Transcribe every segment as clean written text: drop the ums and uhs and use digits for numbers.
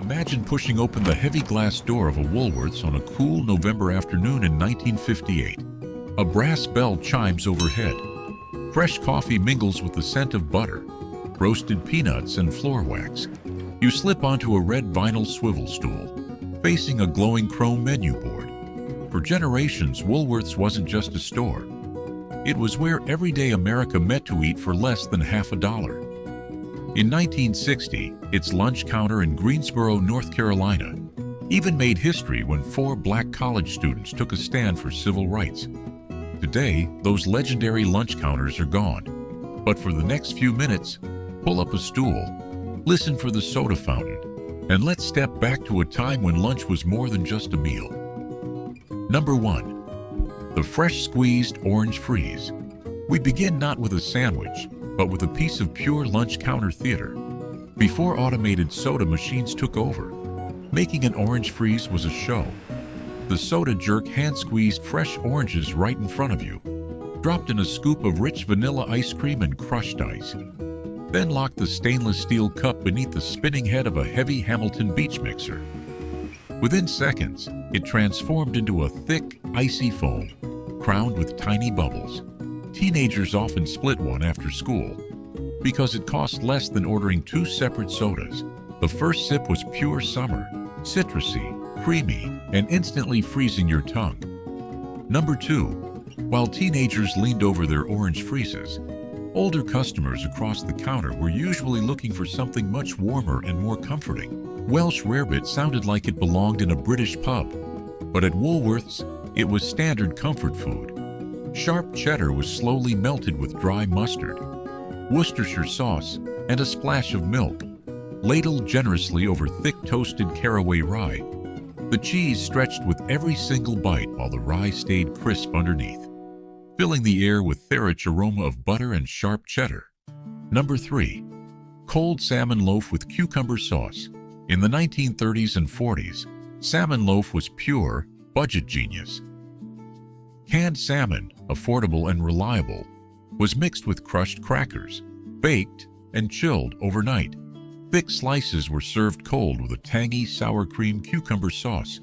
Imagine pushing open the heavy glass door of a Woolworth's on a cool November afternoon in 1958. A brass bell chimes overhead. Fresh coffee mingles with the scent of butter, roasted peanuts, and floor wax. You slip onto a red vinyl swivel stool, facing a glowing chrome menu board. For generations, Woolworth's wasn't just a store. It was where everyday America met to eat for less than half a dollar. In 1960, its lunch counter in Greensboro, North Carolina, even made history when 4 black college students took a stand for civil rights. Today, those legendary lunch counters are gone. But for the next few minutes, pull up a stool, listen for the soda fountain, and let's step back to a time when lunch was more than just a meal. Number 1. The fresh squeezed orange freeze. We begin not with a sandwich, but with a piece of pure lunch counter theater. Before automated soda machines took over, making an orange freeze was a show. The soda jerk hand-squeezed fresh oranges right in front of you, dropped in a scoop of rich vanilla ice cream and crushed ice, then locked the stainless steel cup beneath the spinning head of a heavy Hamilton Beach mixer. Within seconds, it transformed into a thick, icy foam, crowned with tiny bubbles. Teenagers often split one after school because it cost less than ordering 2 separate sodas. The first sip was pure summer, citrusy, creamy, and instantly freezing your tongue. Number 2. While teenagers leaned over their orange freezes, older customers across the counter were usually looking for something much warmer and more comforting. Welsh rarebit sounded like it belonged in a British pub, but at Woolworth's, it was standard comfort food. Sharp cheddar was slowly melted with dry mustard, Worcestershire sauce, and a splash of milk, ladled generously over thick toasted caraway rye. The cheese stretched with every single bite while the rye stayed crisp underneath, filling the air with the rich aroma of butter and sharp cheddar. Number 3. Cold salmon loaf with cucumber sauce. In the 1930s and 40s, salmon loaf was pure, budget genius. Canned salmon, affordable and reliable, was mixed with crushed crackers, baked, and chilled overnight. Thick slices were served cold with a tangy sour cream cucumber sauce.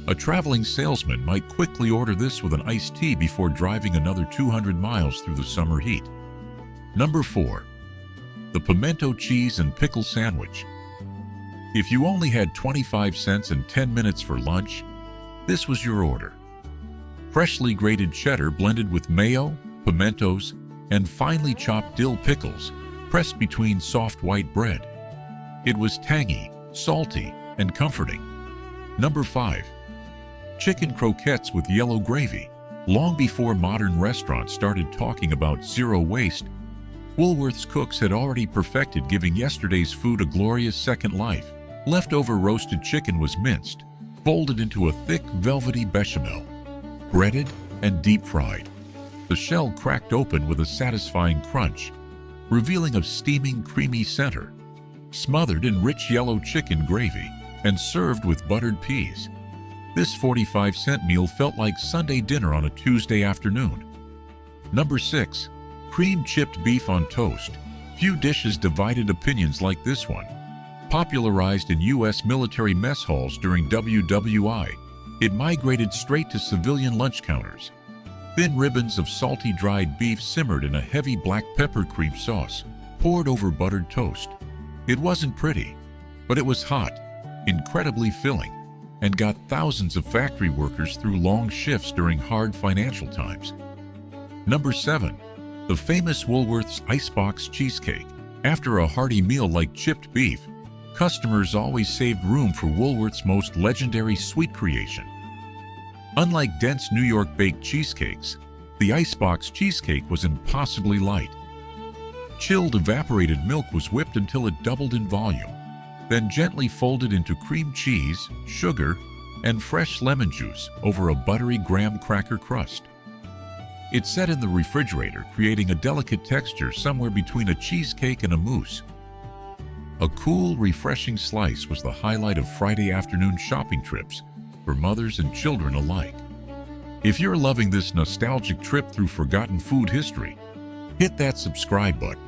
A traveling salesman might quickly order this with an iced tea before driving another 200 miles through the summer heat. Number 4. The pimento cheese and pickle sandwich. If you only had 25 cents and 10 minutes for lunch, this was your order. Freshly grated cheddar blended with mayo, pimentos, and finely chopped dill pickles pressed between soft white bread. It was tangy, salty, and comforting. Number 5. Chicken croquettes with yellow gravy. Long before modern restaurants started talking about zero waste, Woolworth's cooks had already perfected giving yesterday's food a glorious second life. Leftover roasted chicken was minced, folded into a thick, velvety bechamel, breaded and deep-fried. The shell cracked open with a satisfying crunch, revealing a steaming, creamy center, smothered in rich yellow chicken gravy, and served with buttered peas. This 45-cent meal felt like Sunday dinner on a Tuesday afternoon. Number 6. Cream chipped beef on toast. Few dishes divided opinions like this one. Popularized in U.S. military mess halls during WWI, it migrated straight to civilian lunch counters. Thin ribbons of salty dried beef simmered in a heavy black pepper cream sauce, poured over buttered toast. It wasn't pretty, but it was hot, incredibly filling, and got thousands of factory workers through long shifts during hard financial times. Number 7. The famous Woolworth's Icebox Cheesecake. After a hearty meal like chipped beef, customers always saved room for Woolworth's most legendary sweet creation. Unlike dense New York baked cheesecakes, the Icebox Cheesecake was impossibly light. Chilled evaporated milk was whipped until it doubled in volume, then gently folded into cream cheese, sugar, and fresh lemon juice over a buttery graham cracker crust. It set in the refrigerator, creating a delicate texture somewhere between a cheesecake and a mousse. A cool, refreshing slice was the highlight of Friday afternoon shopping trips for mothers and children alike. If you're loving this nostalgic trip through forgotten food history, hit that subscribe button.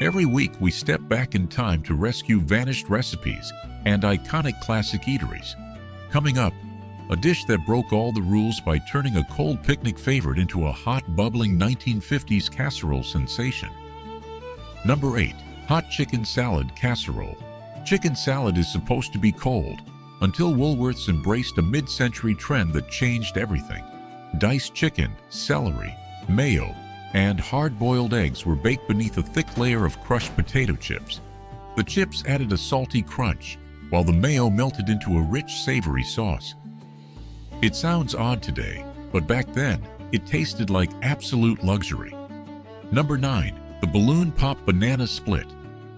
Every week we step back in time to rescue vanished recipes and iconic classic eateries. Coming up, a dish that broke all the rules by turning a cold picnic favorite into a hot, bubbling 1950s casserole sensation. Number 8. Hot Chicken Salad Casserole. Chicken salad is supposed to be cold, until Woolworths embraced a mid-century trend that changed everything. Diced chicken, celery, mayo, and hard-boiled eggs were baked beneath a thick layer of crushed potato chips. The chips added a salty crunch, while the mayo melted into a rich, savory sauce. It sounds odd today, but back then, it tasted like absolute luxury. Number 9. The Balloon Pop Banana Split.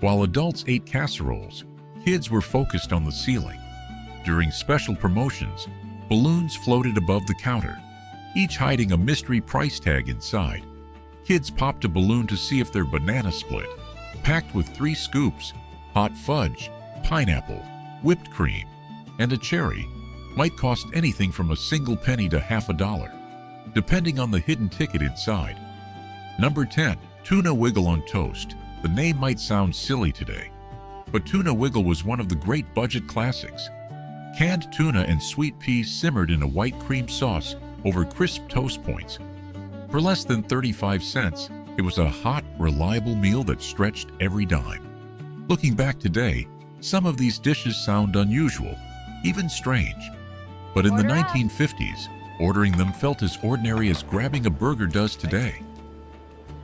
While adults ate casseroles, kids were focused on the ceiling. During special promotions, balloons floated above the counter, each hiding a mystery price tag inside. Kids popped a balloon to see if their banana split, packed with 3 scoops, hot fudge, pineapple, whipped cream, and a cherry, might cost anything from a single penny to half a dollar, depending on the hidden ticket inside. Number 10. Tuna Wiggle on Toast. The name might sound silly today, but Tuna Wiggle was one of the great budget classics. Canned tuna and sweet peas simmered in a white cream sauce over crisp toast points. For less than 35 cents, it was a hot, reliable meal that stretched every dime. Looking back today, some of these dishes sound unusual, even strange. But in the 1950s, ordering them felt as ordinary as grabbing a burger does today.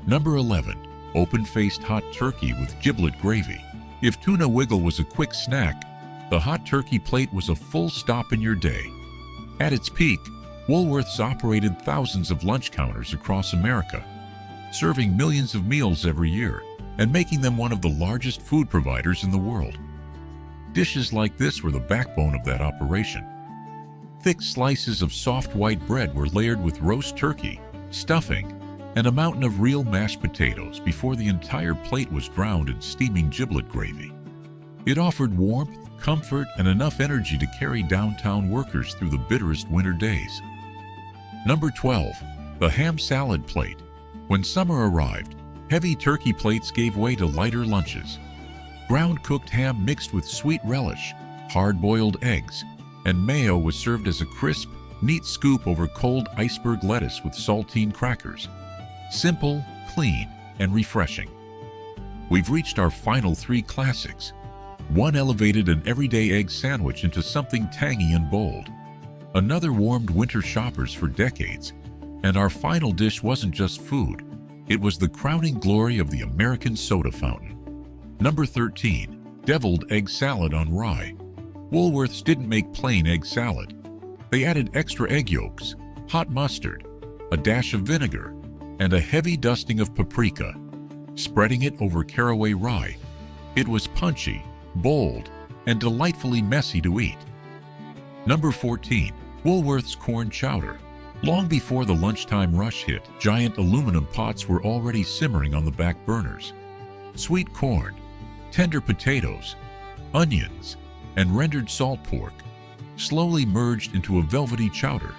Number 11. Open-faced hot turkey with giblet gravy. If Tuna Wiggle was a quick snack, the hot turkey plate was a full stop in your day. At its peak, Woolworths operated thousands of lunch counters across America, serving millions of meals every year and making them one of the largest food providers in the world. Dishes like this were the backbone of that operation. Thick slices of soft white bread were layered with roast turkey, stuffing, and a mountain of real mashed potatoes before the entire plate was drowned in steaming giblet gravy. It offered warmth, comfort, and enough energy to carry downtown workers through the bitterest winter days. Number 12. The ham salad plate. When summer arrived, heavy turkey plates gave way to lighter lunches. Ground cooked ham mixed with sweet relish, hard-boiled eggs, and mayo was served as a crisp, neat scoop over cold iceberg lettuce with saltine crackers. Simple, clean, and refreshing. We've reached our final 3 classics. One elevated an everyday egg sandwich into something tangy and bold. Another warmed winter shoppers for decades. And our final dish wasn't just food. It was the crowning glory of the American soda fountain. Number 13. Deviled egg salad on rye. Woolworths didn't make plain egg salad. They added extra egg yolks, hot mustard, a dash of vinegar, and a heavy dusting of paprika. Spreading it over caraway rye, it was punchy, bold, and delightfully messy to eat. Number 14. Woolworths corn chowder. Long before the lunchtime rush hit, giant aluminum pots were already simmering on the back burners. Sweet corn, tender potatoes, onions, and rendered salt pork slowly merged into a velvety chowder,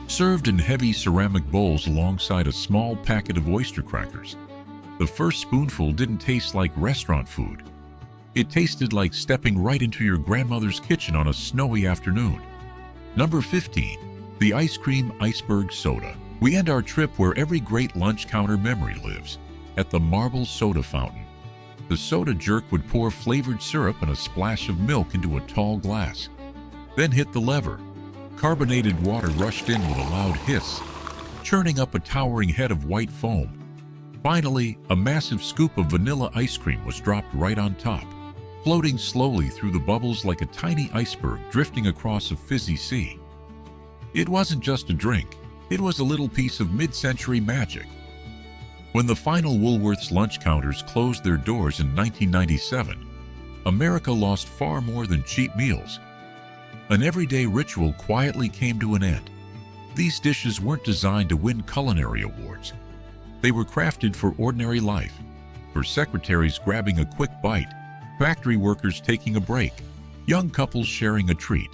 served in heavy ceramic bowls alongside a small packet of oyster crackers. The first spoonful didn't taste like restaurant food. It tasted like stepping right into your grandmother's kitchen on a snowy afternoon. Number 15. The ice cream iceberg soda. We end our trip where every great lunch counter memory lives, at the marble soda fountain. The soda jerk would pour flavored syrup and a splash of milk into a tall glass, then hit the lever. Carbonated water rushed in with a loud hiss, churning up a towering head of white foam. Finally, a massive scoop of vanilla ice cream was dropped right on top, floating slowly through the bubbles like a tiny iceberg drifting across a fizzy sea. It wasn't just a drink, it was a little piece of mid-century magic. When the final Woolworths lunch counters closed their doors in 1997, America lost far more than cheap meals. An everyday ritual quietly came to an end. These dishes weren't designed to win culinary awards. They were crafted for ordinary life, for secretaries grabbing a quick bite, factory workers taking a break, young couples sharing a treat,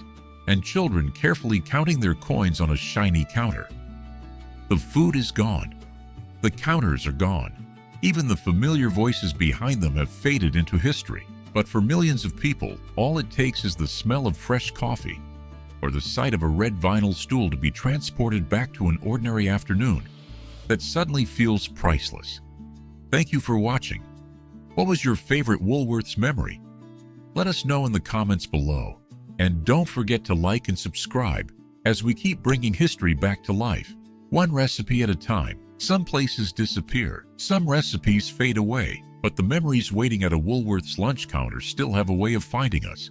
and children carefully counting their coins on a shiny counter. The food is gone. The counters are gone. Even the familiar voices behind them have faded into history. But for millions of people, all it takes is the smell of fresh coffee or the sight of a red vinyl stool to be transported back to an ordinary afternoon that suddenly feels priceless. Thank you for watching. What was your favorite Woolworths memory? Let us know in the comments below. And don't forget to like and subscribe as we keep bringing history back to life, one recipe at a time. Some places disappear, some recipes fade away, but the memories waiting at a Woolworths lunch counter still have a way of finding us.